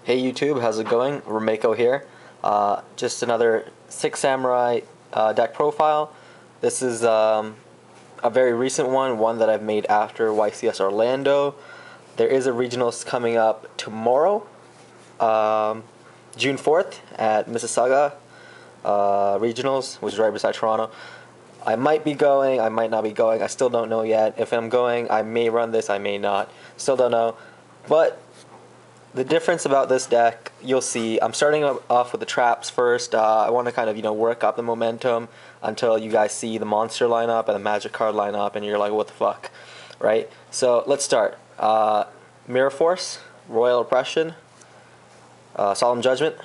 Hey YouTube, how's it going? Rameko here. Just another Six Samurai deck profile. This is a very recent one that I've made after YCS Orlando. There is a regionals coming up tomorrow, June 4th at Mississauga regionals, which is right beside Toronto. I might be going, I might not be going, I still don't know yet. If I'm going, I may run this, I may not. Still don't know. But the difference about this deck, you'll see. I'm starting off with the traps first. I want to kind of, work up the momentum until you guys see the monster lineup and the magic card lineup, and you're like, what the fuck, right? So let's start. Mirror Force, Royal Oppression, Solemn Judgment.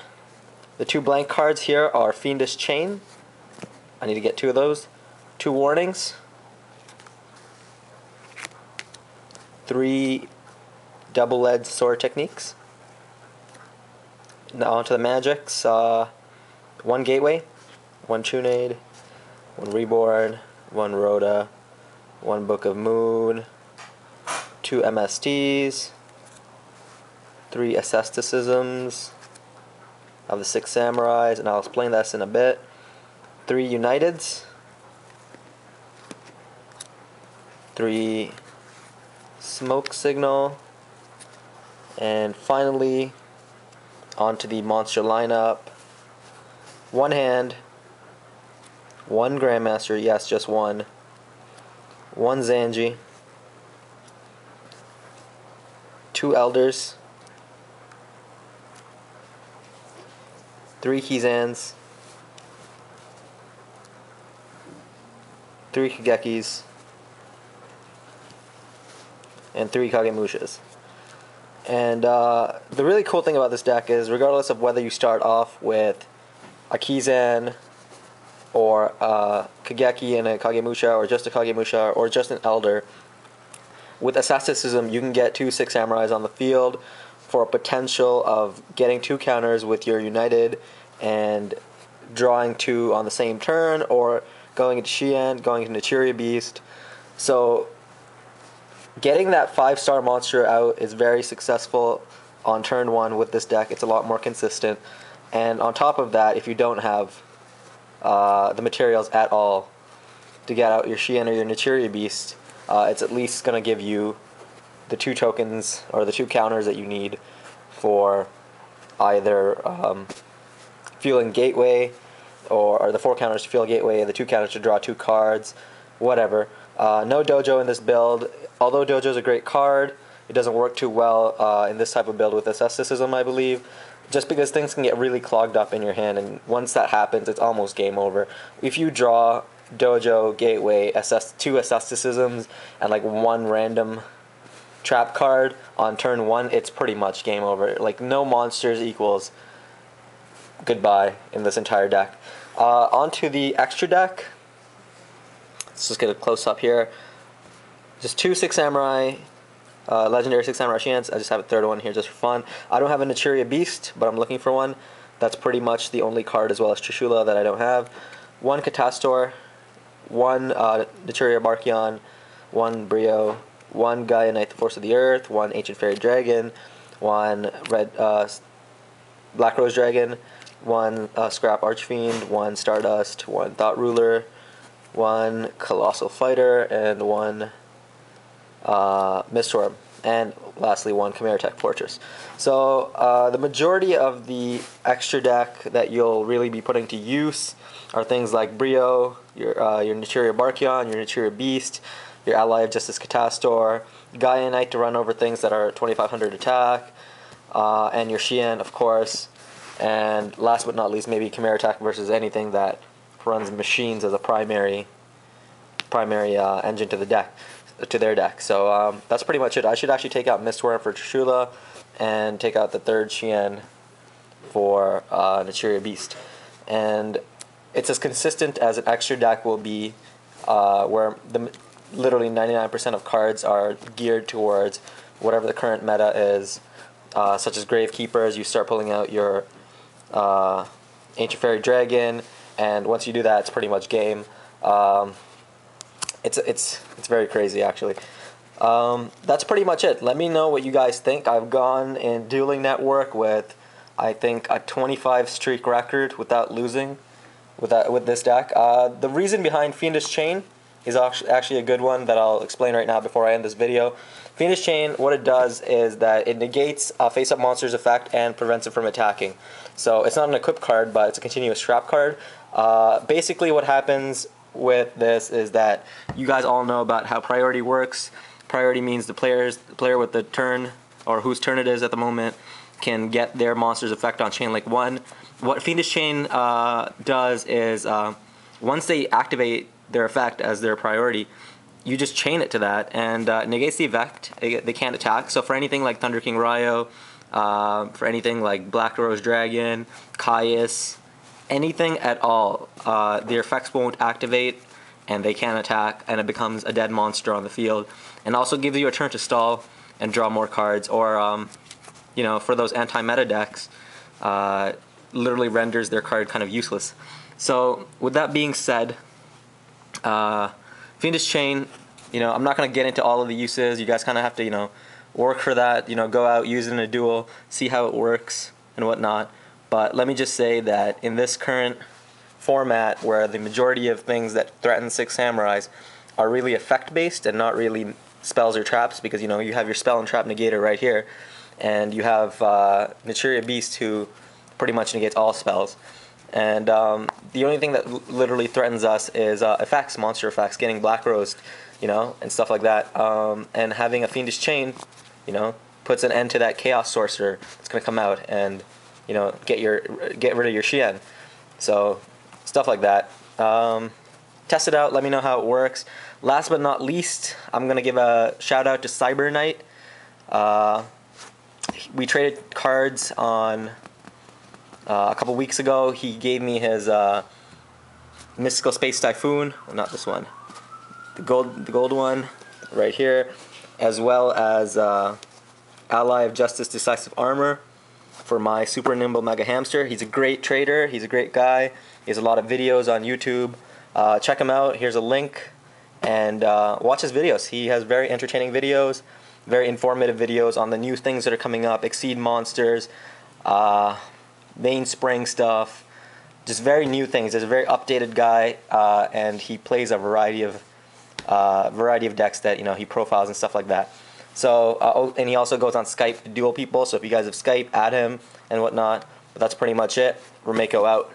The two blank cards here are Fiendish Chain. I need to get two of those. 2 warnings. 3 double-edged sword techniques. Now onto the magics. 1 Gateway, 1 Tunade, 1 Reborn, 1 Rhoda, 1 Book of Moon, 2 MSTs, 3 Asceticisms of the 6 Samurais, and I'll explain this in a bit. 3 Uniteds, 3 Smoke Signal, and finally onto the monster lineup. 1 Hand, 1 Grandmaster, yes, just 1 Zanji, 2 Elders, 3 Kizans, 3 Kagekis, and 3 Kagemushas. And the really cool thing about this deck is, regardless of whether you start off with a Kizan or a Kageki and a Kagemusha, or just a Kagemusha, or just an Elder, with Asceticism you can get 2 Six Samurais on the field for a potential of getting 2 counters with your United and drawing 2 on the same turn, or going into Xian, going into Cheeria Beast. So getting that 5-star monster out is very successful on turn 1 with this deck. It's a lot more consistent. And on top of that, if you don't have the materials at all to get out your Xian or your Nichiria Beast, it's at least going to give you the 2 tokens or the 2 counters that you need for either Fueling Gateway, or the 4 counters to Fuel Gateway, the 2 counters to draw 2 cards, whatever. No Dojo in this build. Although Dojo is a great card, it doesn't work too well in this type of build with Asceticism, I believe, just because things can get really clogged up in your hand, and once that happens, it's almost game over. If you draw Dojo, Gateway, 2 Asceticisms, and like 1 random trap card on turn 1, it's pretty much game over. Like, no monsters equals goodbye in this entire deck. Onto the extra deck. Let's just get a close-up here. Just 2 Six Samurai, legendary 6 Samurai Xians. I just have a third one here just for fun. I don't have a Nichiria Beast, but I'm looking for one. That's pretty much the only card, as well as Trishula, that I don't have. 1 Catastor, 1 Nichiria Barkion, 1 Brio, 1 Gaia Knight, the Force of the Earth, 1 Ancient Fairy Dragon, 1 Red Black Rose Dragon, 1 Scrap Archfiend, 1 Stardust, 1 Thought Ruler, 1 Colossal Fighter, and 1 Miststorm, and lastly 1 Chimera Tech Fortress. So the majority of the extra deck that you'll really be putting to use are things like Brio, your Nichiria Barkion, your Nichiria Beast, your Ally of Justice Catastor, Gaia Knight to run over things that are 2500 attack, and your Xian, of course, and last but not least, maybe Chimera Tech versus anything that runs machines as a primary engine to the deck, to their deck. So that's pretty much it. I should actually take out Mistworm for Trishula and take out the 3rd Xian for Nichiria Beast. And it's as consistent as an extra deck will be, where literally 99% of cards are geared towards whatever the current meta is, such as Gravekeepers. You start pulling out your Ancient Fairy Dragon, and once you do that, it's pretty much game. It's very crazy, actually. That's pretty much it. Let me know what you guys think. I've gone in Dueling Network with, I think, a 25 streak record without losing with this deck. The reason behind Fiendish Chain is actually a good one that I'll explain right now before I end this video. Fiendish Chain, what it does is that it negates a face-up monster's effect and prevents it from attacking. So it's not an equip card, but it's a continuous trap card. Basically what happens with this is that you guys all know about how priority works. Priority means the player with the turn, or whose turn it is at the moment, can get their monster's effect on Chain Link 1. What Fiendish Chain does is once they activate their effect as their priority, you just chain it to that, and negates the effect. They can't attack. So for anything like Thunder King Ryo, for anything like Black Rose Dragon, Caius, anything at all, their effects won't activate, and they can't attack, and it becomes a dead monster on the field. And also gives you a turn to stall and draw more cards, or you know, for those anti-meta decks, literally renders their card kind of useless. So with that being said, Fiendish Chain, you know, I'm not going to get into all of the uses. You guys kind of have to, you know, work for that, you know, go out, use it in a duel, see how it works and whatnot. But let me just say that in this current format, where the majority of things that threaten Six Samurais are really effect-based and not really spells or traps, because, you know, you have your spell and trap negator right here, and you have Naturia Beast, who pretty much negates all spells. And the only thing that literally threatens us is effects, monster effects, getting Black Rose, you know, and stuff like that. And having a Fiendish Chain, you know, puts an end to that Chaos Sorcerer that's going to come out and, you know, get rid of your Xian. So stuff like that. Test it out. Let me know how it works. Last but not least, I'm going to give a shout out to Cyber Knight. We traded cards on a couple weeks ago. He gave me his Mystical Space Typhoon. Well, not this one. The gold one right here, as well as Ally of Justice Decisive Armor for my Super Nimble Mega Hamster. He's a great trader. He's a great guy. He has a lot of videos on YouTube. Check him out. Here's a link. And watch his videos. He has very entertaining videos, very informative videos on the new things that are coming up, Exceed monsters, mainspring stuff, just very new things. He's a very updated guy, and he plays a variety of decks that, you know, he profiles and stuff like that. So and he also goes on Skype to duel people. So if you guys have Skype, add him and whatnot. But that's pretty much it. Remako out.